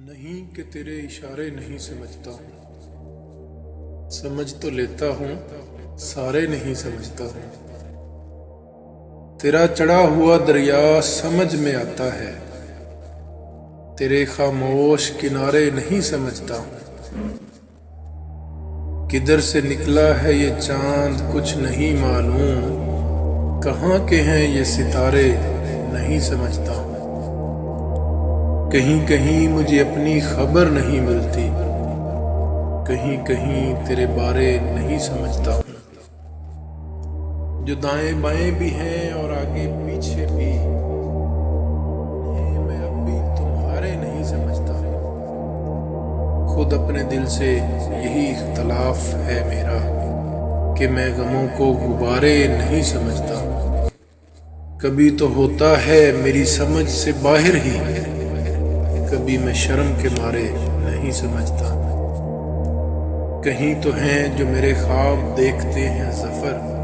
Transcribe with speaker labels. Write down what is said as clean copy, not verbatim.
Speaker 1: نہیں کہ تیرے اشارے نہیں سمجھتا ہوں، سمجھ تو لیتا ہوں سارے نہیں سمجھتا ہوں۔ تیرا چڑھا ہوا دریا سمجھ میں آتا ہے، تیرے خاموش کنارے نہیں سمجھتا ہوں۔ کدھر سے نکلا ہے یہ چاند کچھ نہیں معلوم، کہاں کے ہیں یہ ستارے نہیں سمجھتا ہوں۔ کہیں کہیں مجھے اپنی خبر نہیں ملتی، کہیں کہیں تیرے بارے نہیں سمجھتا ہوں۔ جو دائیں بائیں بھی ہیں اور آگے پیچھے بھی، انہیں میں اب بھی تمہارے نہیں سمجھتا ہوں۔ خود اپنے دل سے یہی اختلاف ہے میرا کہ میں غموں کو غبارے نہیں سمجھتا ہوں۔ کبھی تو ہوتا ہے میری سمجھ سے باہر ہی، کبھی میں شرم کے مارے نہیں سمجھتا۔ کہیں تو ہیں جو میرے خواب دیکھتے ہیں ظفر،